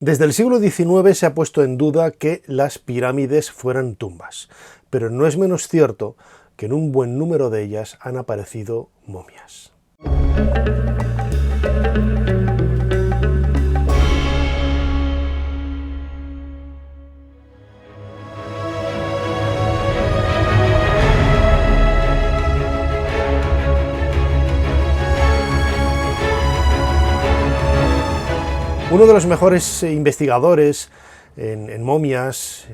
Desde el siglo XIX se ha puesto en duda que las pirámides fueran tumbas, pero no es menos cierto que en un buen número de ellas han aparecido momias. Uno de los mejores investigadores en momias,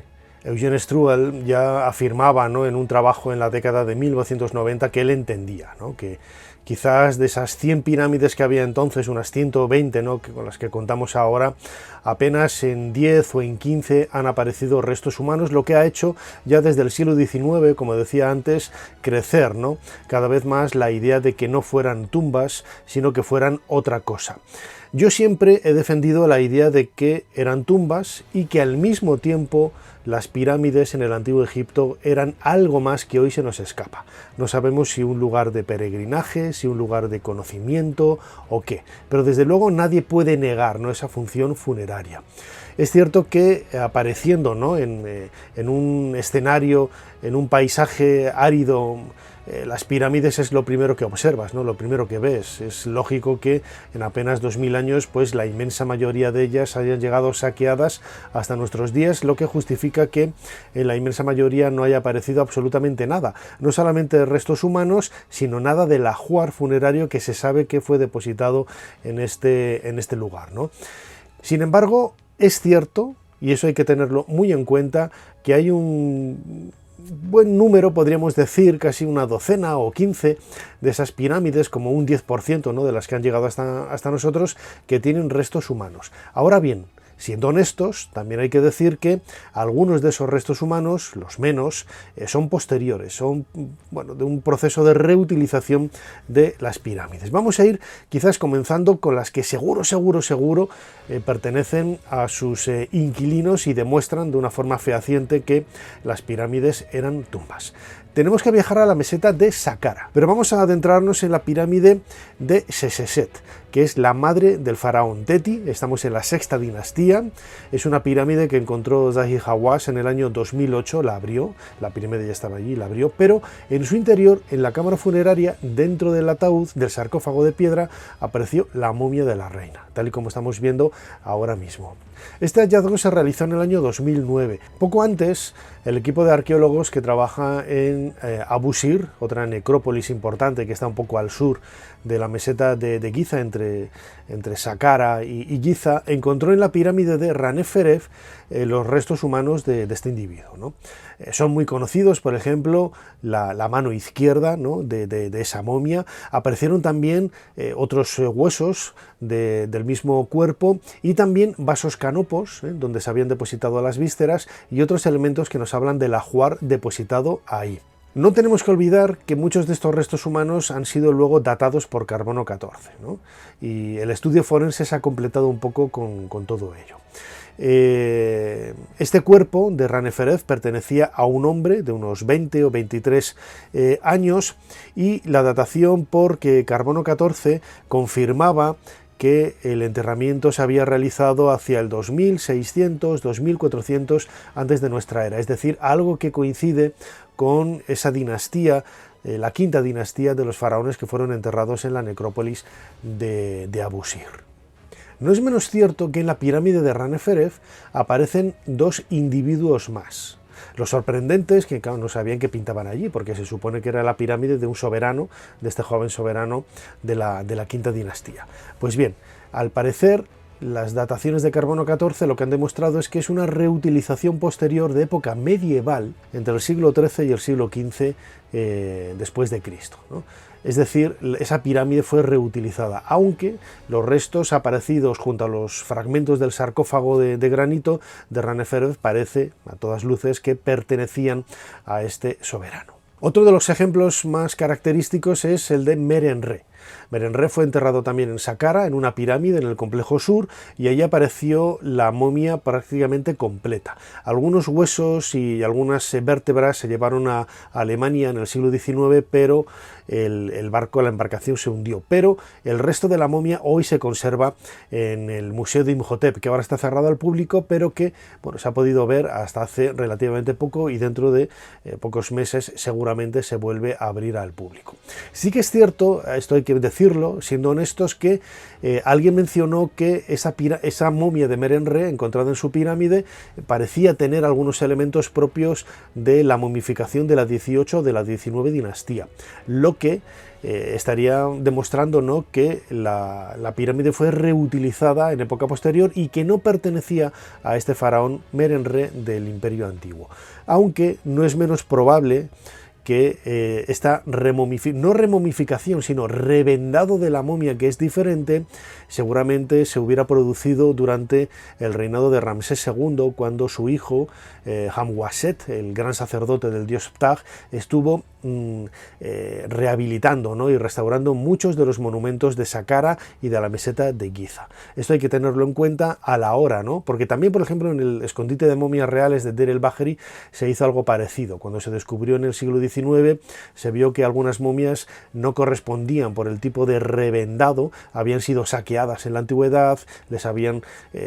Eugene Struell, ya afirmaba, ¿no?, en un trabajo en la década de 1990 que él entendía, ¿no?, que quizás de esas 100 pirámides que había entonces, unas 120, ¿no?, con las que contamos ahora, apenas en 10 o en 15 han aparecido restos humanos, lo que ha hecho ya desde el siglo XIX, como decía antes, crecer, ¿no?, cada vez más la idea de que no fueran tumbas, sino que fueran otra cosa. Yo siempre he defendido la idea de que eran tumbas y que al mismo tiempo las pirámides en el Antiguo Egipto eran algo más que hoy se nos escapa. No sabemos si un lugar de peregrinaje, si un lugar de conocimiento o qué, pero desde luego nadie puede negar, ¿no?, esa función funeraria. Es cierto que apareciendo, ¿no?, en un escenario, en un paisaje árido, las pirámides es lo primero que observas, ¿no?, lo primero que ves. Es lógico que en apenas 2000 años pues la inmensa mayoría de ellas hayan llegado saqueadas hasta nuestros días, lo que justifica que en la inmensa mayoría no haya aparecido absolutamente nada, no solamente de restos humanos, sino nada del ajuar funerario que se sabe que fue depositado en este lugar, ¿no? Sin embargo, es cierto, y eso hay que tenerlo muy en cuenta, que hay un buen número, podríamos decir, casi una docena o 15 de esas pirámides, como un 10%, ¿no?, de las que han llegado hasta nosotros, que tienen restos humanos. Ahora bien, siendo honestos, también hay que decir que algunos de esos restos humanos, los menos, son posteriores, son, bueno, de un proceso de reutilización de las pirámides. Vamos a ir quizás comenzando con las que seguro pertenecen a sus inquilinos y demuestran de una forma fehaciente que las pirámides eran tumbas. Tenemos que viajar a la meseta de Saqqara, pero vamos a adentrarnos en la pirámide de Seseshet, que es la madre del faraón Teti. Estamos en la sexta dinastía. Es una pirámide que encontró Zahi Hawass en el año 2008, la abrió, la pirámide ya estaba allí, la abrió, pero en su interior, en la cámara funeraria, dentro del ataúd, del sarcófago de piedra, apareció la momia de la reina, tal y como estamos viendo ahora mismo. Este hallazgo se realizó en el año 2009. Poco antes, el equipo de arqueólogos que trabaja en Abu Sir, otra necrópolis importante que está un poco al sur de la meseta de Giza, entre Saqqara y Giza, encontró en la pirámide de Raneferef los restos humanos de este individuo, ¿no? Son muy conocidos, por ejemplo, la mano izquierda, ¿no?, de esa momia. Aparecieron también otros huesos del mismo cuerpo y también vasos canopos, donde se habían depositado las vísceras, y otros elementos que nos hablan del ajuar depositado ahí. No tenemos que olvidar que muchos de estos restos humanos han sido luego datados por carbono 14, ¿no?, y el estudio forense se ha completado un poco con todo ello. Este cuerpo de Raneferef pertenecía a un hombre de unos 20 o 23 años, y la datación por carbono 14 confirmaba que el enterramiento se había realizado hacia el 2600, 2400 antes de nuestra era, es decir, algo que coincide con esa dinastía, la quinta dinastía de los faraones que fueron enterrados en la necrópolis de Abu Sir. No es menos cierto que en la pirámide de Raneferef aparecen dos individuos más. Lo sorprendente es que, claro, no sabían que pintaban allí, porque se supone que era la pirámide de un soberano, de este joven soberano de la quinta dinastía. Pues bien, al parecer, las dataciones de carbono 14 lo que han demostrado es que es una reutilización posterior de época medieval, entre el siglo XIII y el siglo XV después de Cristo, ¿no? Es decir, esa pirámide fue reutilizada, aunque los restos aparecidos junto a los fragmentos del sarcófago de granito de Raneferef parece, a todas luces, que pertenecían a este soberano. Otro de los ejemplos más característicos es el de Merenre. Merenre fue enterrado también en Saqqara, en una pirámide en el complejo sur, y allí apareció la momia prácticamente completa. Algunos huesos y algunas vértebras se llevaron a Alemania en el siglo XIX, pero el barco, la embarcación se hundió. Pero el resto de la momia hoy se conserva en el Museo de Imhotep, que ahora está cerrado al público, pero que bueno, se ha podido ver hasta hace relativamente poco, y dentro de pocos meses seguramente se vuelve a abrir al público. Sí que es cierto, esto hay que decirlo, siendo honestos, que alguien mencionó que esa momia de Merenre encontrada en su pirámide parecía tener algunos elementos propios de la momificación de la 18 o de la 19 dinastía, lo que estaría demostrando, ¿no?, que la pirámide fue reutilizada en época posterior y que no pertenecía a este faraón Merenre del Imperio Antiguo. Aunque no es menos probable que esta no remomificación, sino revendado de la momia, que es diferente, seguramente se hubiera producido durante el reinado de Ramsés II, cuando su hijo, Hamwaset, el gran sacerdote del dios Ptah, estuvo rehabilitando, ¿no?, y restaurando muchos de los monumentos de Saqqara y de la meseta de Giza. Esto hay que tenerlo en cuenta a la hora, ¿no?, porque también, por ejemplo, en el escondite de momias reales de Deir el-Bahri se hizo algo parecido. Cuando se descubrió en el siglo XIX, se vio que algunas momias no correspondían por el tipo de revendado, habían sido saqueadas en la antigüedad, les habían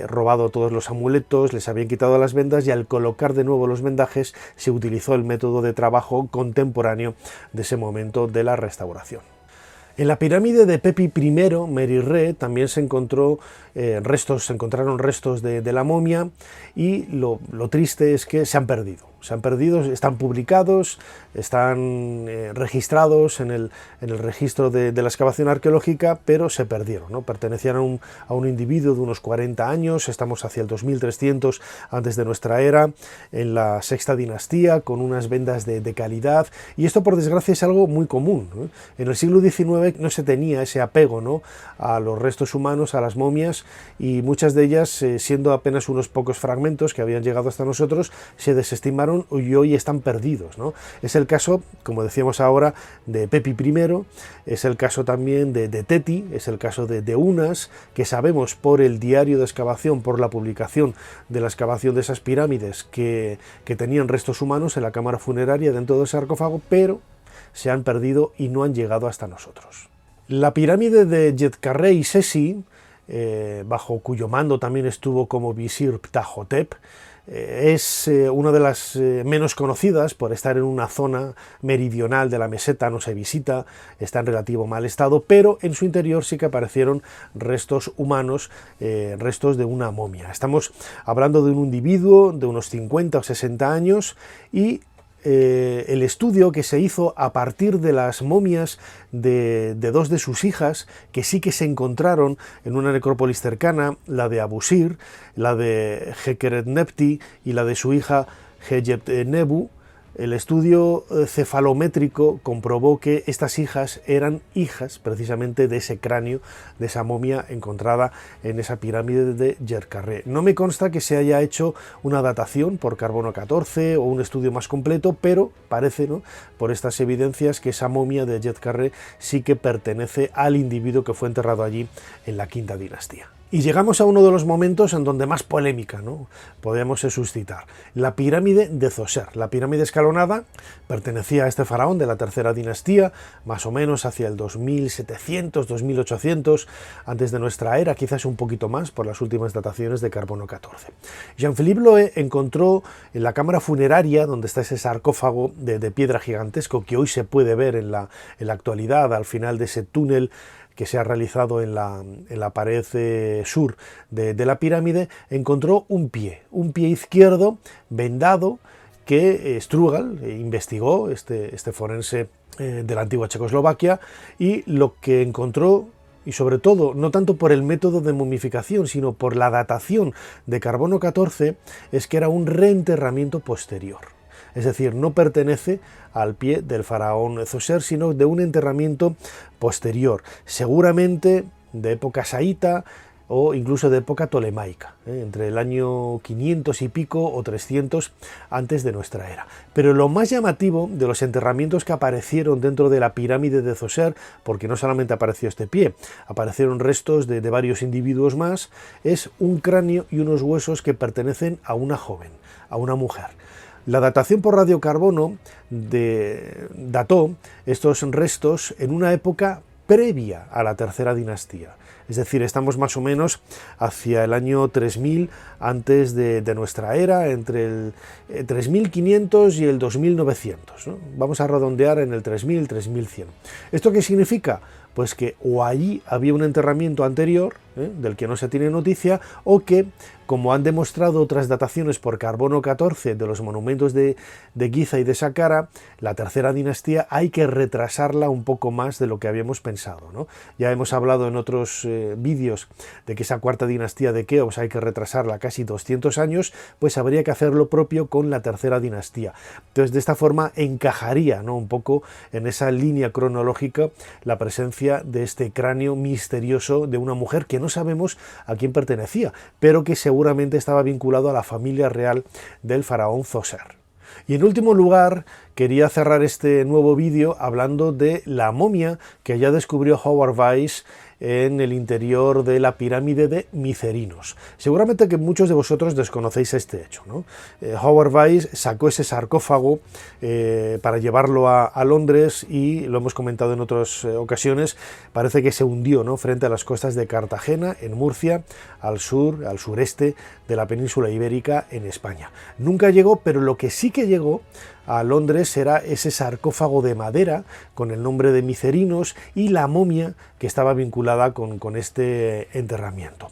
robado todos los amuletos, les habían quitado las vendas, y al colocar de nuevo los vendajes se utilizó el método de trabajo contemporáneo de ese momento de la restauración. En la pirámide de Pepi I, Merirre, también se encontraron restos de la momia, y lo triste es que se han perdido, están publicados, están registrados en el registro de la excavación arqueológica, pero se perdieron, ¿no? Pertenecían a un individuo de unos 40 años, estamos hacia el 2300 antes de nuestra era, en la sexta dinastía, con unas vendas de calidad, y esto, por desgracia, es algo muy común, ¿no? En el siglo XIX no se tenía ese apego, ¿no?, a los restos humanos, a las momias, y muchas de ellas, siendo apenas unos pocos fragmentos que habían llegado hasta nosotros, se desestimaron y hoy están perdidos, ¿no? Es el caso, como decíamos ahora, de Pepi I, es el caso también de Teti, es el caso de Unas, que sabemos por el diario de excavación, por la publicación de la excavación de esas pirámides, que tenían restos humanos en la cámara funeraria dentro del sarcófago, pero se han perdido y no han llegado hasta nosotros. La pirámide de Djedkarre Sesi, bajo cuyo mando también estuvo como visir Ptahhotep, es una de las menos conocidas por estar en una zona meridional de la meseta, no se visita, está en relativo mal estado, pero en su interior sí que aparecieron restos humanos, restos de una momia. Estamos hablando de un individuo de unos 50 o 60 años, y el estudio que se hizo a partir de las momias de dos de sus hijas, que sí que se encontraron en una necrópolis cercana, la de Abusir, la de Hekeretnepti y la de su hija Heyetnebu. El estudio cefalométrico comprobó que estas hijas eran hijas precisamente de ese cráneo, de esa momia encontrada en esa pirámide de Djedkarre. No me consta que se haya hecho una datación por carbono 14 o un estudio más completo, pero parece, ¿no?, por estas evidencias, que esa momia de Djedkarre sí que pertenece al individuo que fue enterrado allí en la quinta dinastía. Y llegamos a uno de los momentos en donde más polémica, ¿no?, podemos suscitar. La pirámide de Zoser. La pirámide escalonada pertenecía a este faraón de la tercera dinastía, más o menos hacia el 2700, 2800 antes de nuestra era, quizás un poquito más por las últimas dataciones de carbono 14. Jean-Philippe Loé encontró en la cámara funeraria, donde está ese sarcófago de piedra gigantesco que hoy se puede ver en la actualidad, al final de ese túnel que se ha realizado en la pared sur de la pirámide, encontró un pie izquierdo vendado, que Strugal investigó, este forense de la antigua Checoslovaquia, y lo que encontró, y sobre todo, no tanto por el método de momificación, sino por la datación de carbono 14, es que era un reenterramiento posterior. Es decir, no pertenece al pie del faraón Zoser, sino de un enterramiento posterior, seguramente de época saíta, o incluso de época tolemaica, entre el año 500 y pico o 300 antes de nuestra era. Pero lo más llamativo de los enterramientos que aparecieron dentro de la pirámide de Zoser, porque no solamente apareció este pie, aparecieron restos de varios individuos más, es un cráneo y unos huesos que pertenecen a una joven, a una mujer. La datación por radiocarbono dató estos restos en una época previa a la tercera dinastía. Es decir, estamos más o menos hacia el año 3000 antes de nuestra era, entre el 3500 y el 2900, ¿no? Vamos a redondear en el 3000, 3100. ¿Esto qué significa? Pues que o allí había un enterramiento anterior, del que no se tiene noticia, o que, como han demostrado otras dataciones por carbono 14 de los monumentos de Giza y de Saqqara, la tercera dinastía hay que retrasarla un poco más de lo que habíamos pensado, ¿no? Ya hemos hablado en otros vídeos de que esa cuarta dinastía de Keops hay que retrasarla casi 200 años, pues habría que hacer lo propio con la tercera dinastía. Entonces, de esta forma encajaría, ¿no?, un poco en esa línea cronológica la presencia de este cráneo misterioso de una mujer que no sabemos a quién pertenecía, pero que seguramente estaba vinculado a la familia real del faraón Zoser. Y en último lugar, quería cerrar este nuevo vídeo hablando de la momia que ya descubrió Howard Weiss en el interior de la pirámide de Micerinos. Seguramente que muchos de vosotros desconocéis este hecho, ¿no? Howard Weiss sacó ese sarcófago para llevarlo a Londres y, lo hemos comentado en otras ocasiones, parece que se hundió, ¿no?, frente a las costas de Cartagena, en Murcia, al sureste de la península ibérica, en España. Nunca llegó, pero lo que sí que llegó a Londres era ese sarcófago de madera con el nombre de Micerinos y la momia que estaba vinculada con este enterramiento.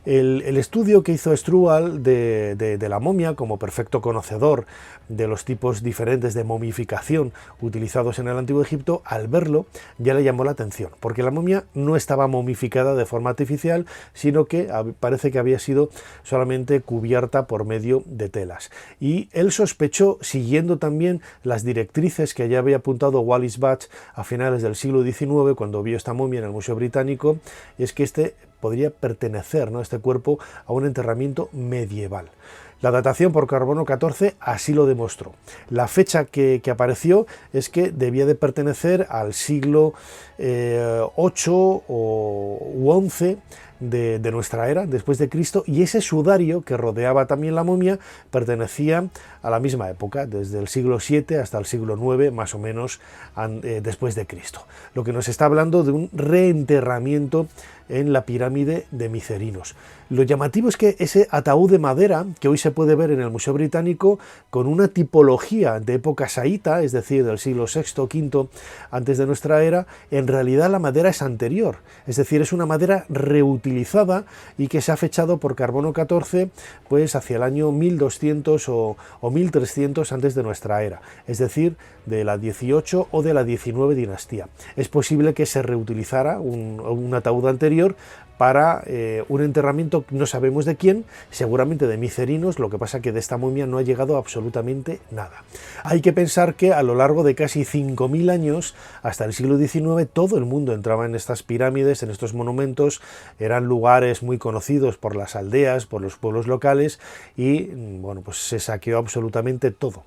El estudio que hizo Strual de la momia, como perfecto conocedor de los tipos diferentes de momificación utilizados en el Antiguo Egipto, al verlo ya le llamó la atención, porque la momia no estaba momificada de forma artificial, sino que parece que había sido solamente cubierta por medio de telas. Y él sospechó, siguiendo también las directrices que ya había apuntado Wallis Budge a finales del siglo XIX, cuando vio esta momia en el Museo Británico, es que este podría pertenecer, ¿no?, este cuerpo a un enterramiento medieval. La datación por carbono 14 así lo demostró. La fecha que apareció es que debía de pertenecer al siglo 8 u 11 de nuestra era, después de Cristo, y ese sudario que rodeaba también la momia pertenecía a la misma época, desde el siglo 7 hasta el siglo 9, más o menos después de Cristo. Lo que nos está hablando de un reenterramiento en la pirámide de Micerinos. Lo llamativo es que ese ataúd de madera que hoy se puede ver en el Museo Británico, con una tipología de época saíta, es decir, del siglo VI o V antes de nuestra era, en realidad la madera es anterior, es decir, es una madera reutilizada y que se ha fechado por carbono 14 pues hacia el año 1200 o 1300 antes de nuestra era, es decir, de la 18 o de la 19 dinastía. Es posible que se reutilizara un ataúd anterior para un enterramiento, no sabemos de quién, seguramente de Micerinos, lo que pasa que de esta momia no ha llegado absolutamente nada. Hay que pensar que a lo largo de casi 5000 años, hasta el siglo XIX, todo el mundo entraba en estas pirámides, en estos monumentos, eran lugares muy conocidos por las aldeas, por los pueblos locales, y bueno, pues se saqueó absolutamente todo.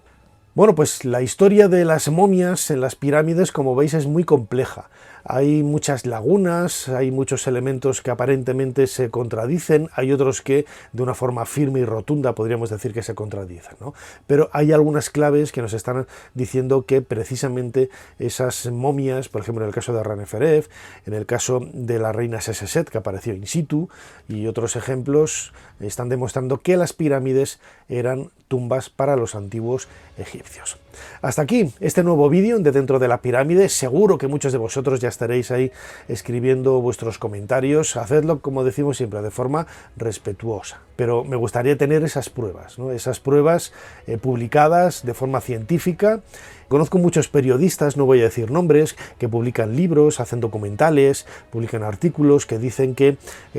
Bueno, pues la historia de las momias en las pirámides, como veis, es muy compleja. Hay muchas lagunas, hay muchos elementos que aparentemente se contradicen, hay otros que de una forma firme y rotunda podríamos decir que se contradicen, ¿no? Pero hay algunas claves que nos están diciendo que precisamente esas momias, por ejemplo en el caso de Raneferef, en el caso de la reina Seseset que apareció in situ, y otros ejemplos, están demostrando que las pirámides eran tumbas para los antiguos egipcios. Hasta aquí este nuevo vídeo de Dentro de la Pirámide. Seguro que muchos de vosotros ya estaréis ahí escribiendo vuestros comentarios. Hacedlo, como decimos siempre, de forma respetuosa. pero me gustaría tener esas pruebas, ¿no? Esas pruebas publicadas de forma científica. Conozco muchos periodistas, no voy a decir nombres, que publican libros, hacen documentales, publican artículos que dicen que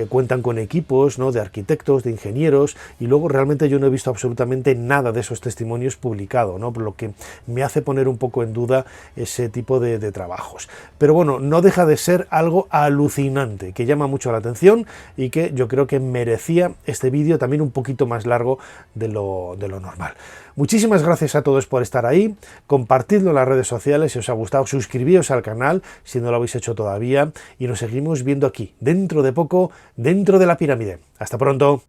cuentan con equipos, ¿no?, de arquitectos, de ingenieros, y luego realmente yo no he visto absolutamente nada de esos testimonios publicado, ¿no?, por lo que me hace poner un poco en duda ese tipo de trabajos. Pero bueno, no deja de ser algo alucinante, que llama mucho la atención y que yo creo que merecía este vídeo también un poquito más largo de lo normal. Muchísimas gracias a todos por estar ahí, compartidlo en las redes sociales si os ha gustado, suscribíos al canal si no lo habéis hecho todavía y nos seguimos viendo aquí, dentro de poco, dentro de la pirámide. ¡Hasta pronto!